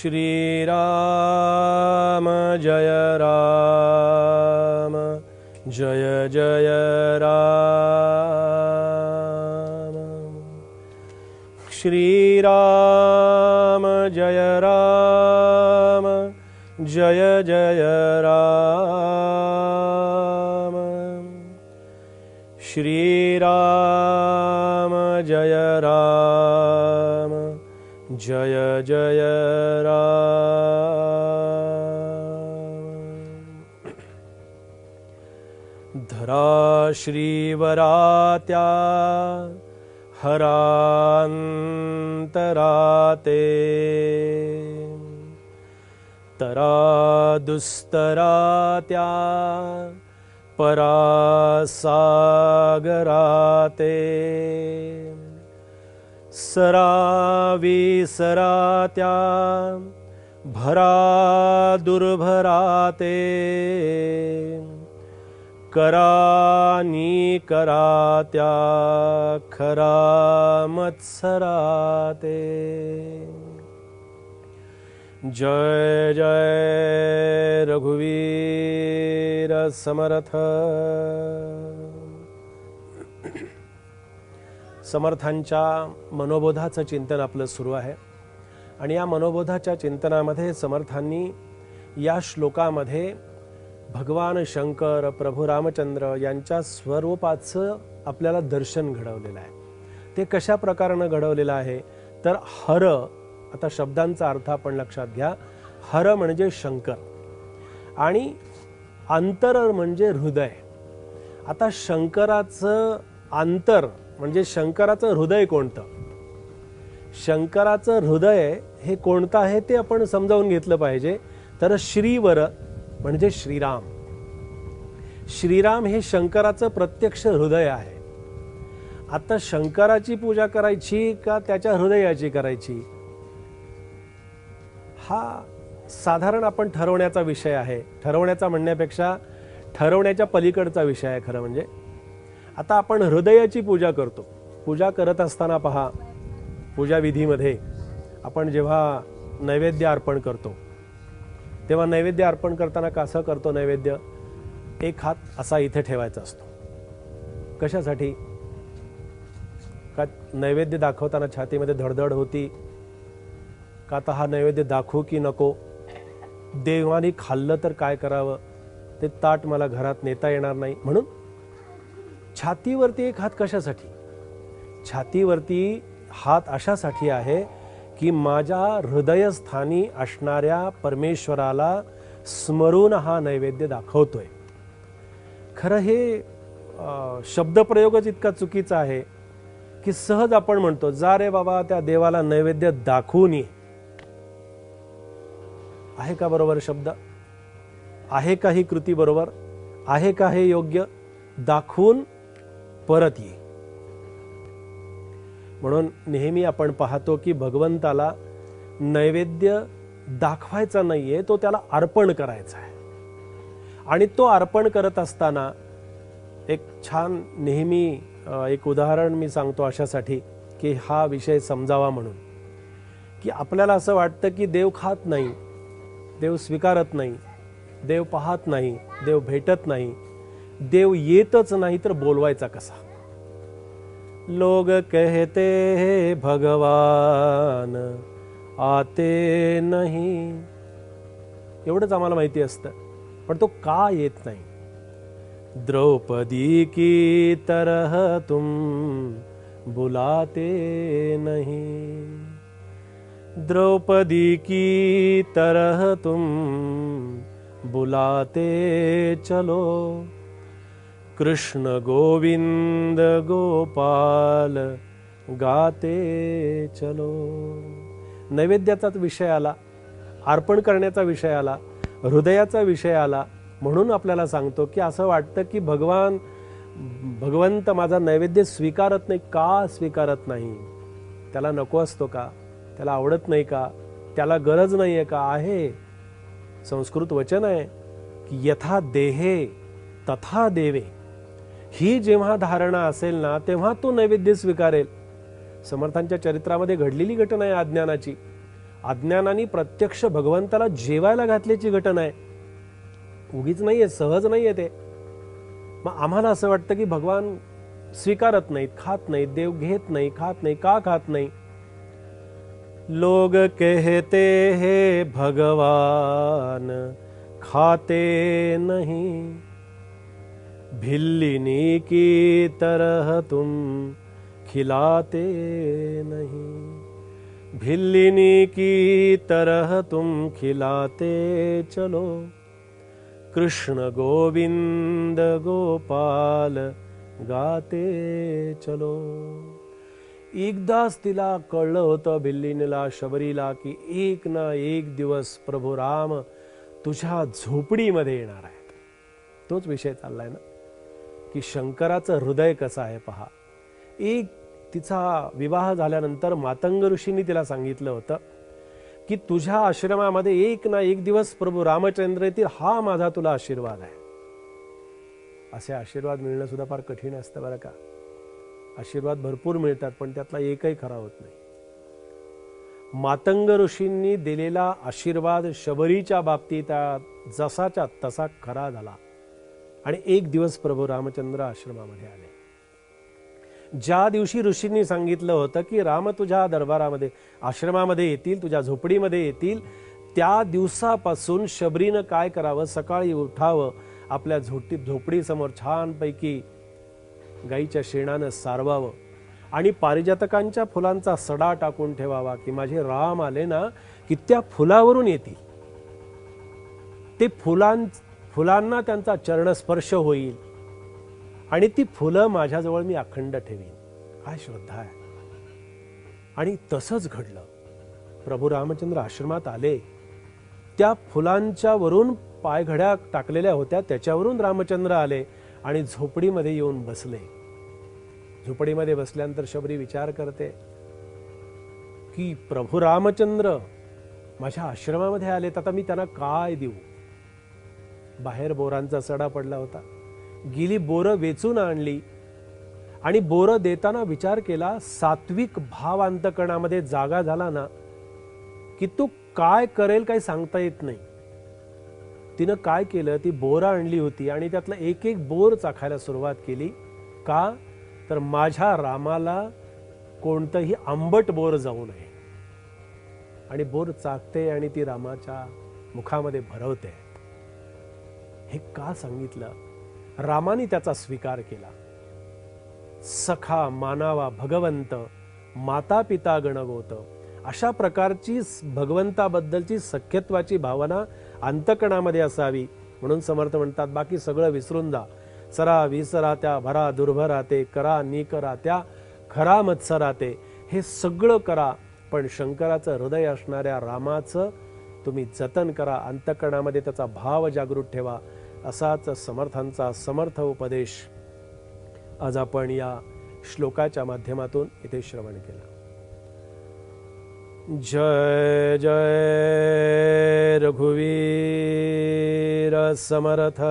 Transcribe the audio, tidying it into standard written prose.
श्रीराम जय राम जय जय राम। श्रीराम जय राम जय जय राम। श्रीराम जय राम जय जय राम। धरा श्रीवरात्या हरांतराते तरा दुस्तरात्या परासागराते सराविसरात्या भरा दुर्भराते करानी करात्या खरा मत्सराते। जय जय रघुवीर समर्थ। समर्थांच्या मनोबोधाचं चिंतन आपलं सुरू आहे आणि या मनोबोधाच्या चिंतनामध्ये समर्थांनी या श्लोकामध्ये भगवान शंकर प्रभू रामचंद्र यांच्या स्वरूपाचं आपल्याला दर्शन घडवलेलं आहे। ते कशा प्रकारानं घडवलेलं आहे तर हर, आता शब्दांचा अर्थ आपण लक्षात घ्या। हर म्हणजे शंकर आणि अंतर म्हणजे हृदय। आता शंकराचं अंतर म्हणजे शंकराचं हृदय कोणतं, शंकराचं हृदय हे कोणतं आहे ते आपण समजावून घेतलं पाहिजे। तर श्रीवर म्हणजे श्रीराम। श्रीराम हे शंकराचं प्रत्यक्ष हृदय आहे। आता शंकराची पूजा करायची का त्याच्या हृदयाची करायची, हा साधारण आपण ठरवण्याचा विषय आहे। ठरवण्याचा म्हणण्यापेक्षा ठरवण्याच्या पलीकडचा विषय आहे खरं म्हणजे। आता आपण हृदयाची पूजा करतो। पूजा करत असताना पहा, पूजा विधीमध्ये आपण जेव्हा नैवेद्य अर्पण करतो तेव्हा नैवेद्य अर्पण करताना कसं करतो नैवेद्य, एक हात असा इथे ठेवायचा असतो। कशासाठी, का नैवेद्य दाखवताना छातीमध्ये धडधड होती का, आता हा नैवेद्य दाखवू की नको, देवाने खाल्लं तर काय करावं, ते ताट मला घरात नेता येणार नाही, म्हणून छातीवरती एक हात कशासाठी, छातीवरती हात अशासाठी आहे की माझ्या हृदयस्थानी असणाऱ्या परमेश्वराला स्मरून हा नैवेद्य दाखवतोय। खरं हे शब्दप्रयोगच इतका चुकीचा आहे की सहज आपण म्हणतो जा रे बाबा त्या देवाला नैवेद्य दाखवून ये। आहे का बरोबर शब्द, आहे का ही कृती बरोबर, आहे का हे योग्य, दाखवून परत ये। म्हणून नेहमी आपण पाहतो की भगवंताला नैवेद्य दाखवायचा नाहीये, तो त्याला अर्पण करायचा आहे। आणि तो अर्पण करत असताना एक छान नेहमी एक उदाहरण मी सांगतो अशासाठी की हा विषय समजावा म्हणून, की आपल्याला असं वाटतं की देव खात नाही, देव स्वीकारत नाही, देव पाहत नाही, देव भेटत नाही, देव येतच नाही, तर बोलवायचा कसा। लोग कहते हैं भगवान आते नहीं, एवढंच आम्हाला माहिती असतं, पण तो का येत नाही। द्रौपदी की तरह तुम बुलाते नहीं, द्रौपदी की तरह तुम बुलाते चलो, कृष्ण गोविंद गोपाल गाते चलो। नैवेद्याचाच विषय आला, अर्पण करण्याचा विषय आला, हृदयाचा विषय आला, म्हणून आपल्याला सांगतो की असं वाटतं की भगवंत माझा नैवेद्य स्वीकारत नाही। का स्वीकारत नाही, त्याला नको असतो का, त्याला आवडत नाही का, त्याला गरज नाहीये का। आहे, संस्कृत वचन आहे की यथा देहे तथा देवे, ही जेव्हा धारणा असेल ना तेव्हा तो नैवेद्य स्वीकारेल। समर्थांच्या चरित्रामध्ये घडलेली घटना आहे अज्ञानाची। अज्ञानाने प्रत्यक्ष भगवंताला जेवायला घातल्याची घटना आहे, उगीच नाहीये, सहज नाहीये ते. मग आम्हाला असं वाटतं की भगवान स्वीकारत नाहीत, खात नाहीत, देव घेत नाही, खात नाही. का खात नाही? लोग कहते हे भगवान खाते नहीं, भिल्लिनी की तरह तुम खिलाते नहीं, भिल्लिनी की तरह तुम खिलाते चलो, कृष्ण गोविंद गोपाल गाते चलो. एकदाच तिला कळलं होतं भिल्लिनीला, शबरीला, की एक ना एक दिवस प्रभू राम तुझ्या झोपडीमध्ये येणार आहेत. तोच विषय चाललाय ना, की शंकराचं हृदय कसं आहे पहा. एक तिचा विवाह झाल्यानंतर मातंग ऋषींनी तिला सांगितलं होतं की तुझ्या आश्रमामध्ये एक ना एक दिवस प्रभू रामचंद्र येतील, हा माझा तुला आशीर्वाद आहे. असे आशीर्वाद मिळणं सुद्धा फार कठीण असतं बरं का. आशीर्वाद भरपूर मिळतात पण त्यातला एकही खरा होत नाही. मातंग ऋषींनी दिलेला आशीर्वाद शबरीच्या बाबतीत जसाच्या तसा खरा झाला आणि एक दिवस प्रभू रामचंद्र आश्रमामध्ये आले. ज्या दिवशी ऋषींनी सांगितलं होतं की राम तुझ्या दरबारामध्ये आश्रमामध्ये येतील, तुझ्या झोपडीमध्ये येतील, त्या दिवसापासून शबरीनं काय करावं, सकाळी उठावं, आपल्या झोपडीसमोर छानपैकी गाईच्या शेणानं सारवावं आणि पारिजातकांच्या फुलांचा सडा टाकून ठेवावा की माझे राम आले ना की त्या फुलावरून येतील, ते फुलांना त्यांचा चरणस्पर्श होईल आणि ती फुलं माझ्याजवळ मी अखंड ठेवीन. काय श्रद्धा आहे. आणि तसंच घडलं. प्रभू रामचंद्र आश्रमात आले, त्या फुलांच्या वरून पायघड्या टाकलेल्या होत्या त्याच्यावरून रामचंद्र आले आणि झोपडीमध्ये येऊन बसले. झोपडीमध्ये बसल्यानंतर शबरी विचार करते की प्रभू रामचंद्र माझ्या आश्रमामध्ये आलेत, आता मी त्यांना काय देऊ. बाहेर बोरांचा सडा पडला होता, गेली बोरं वेचून आणली आणि बोरं देताना विचार केला, सात्विक भाव अंतकरणामध्ये जागा झाला ना की तो काय करेल काही सांगता येत नाही. तिनं काय केलं, ती बोरं आणली होती आणि त्यातलं एक एक बोर चाखायला सुरुवात केली. का तर माझ्या रामाला कोणतंही आंबट बोर जाऊ नये. आणि बोर चाकते आणि ती रामाच्या मुखामध्ये भरवते. हे का सांगितलं? रामाने त्याचा स्वीकार केला. सखा मानावा भगवंत, माता पिता गणगोत, अशा प्रकारची भगवंताबद्दलची सख्यत्वाची भावना अंतकणामध्ये असावी. म्हणून समर्थ म्हणतात, बाकी सगळं विसरून जा, सरा विसरा त्या भरा दुर्भरा ते, करा निकरा त्या खरा मत्सरा ते. हे सगळं करा पण शंकराचं हृदय असणाऱ्या रामाचं तुम्ही जतन करा, अंतकणामध्ये त्याचा भाव जागृत ठेवा. असाच समर्थांचा समर्थ उपदेश आज आपण या श्लोकाच्या माध्यमातून इथे श्रवण केला. जय जय रघुवीर समर्थ.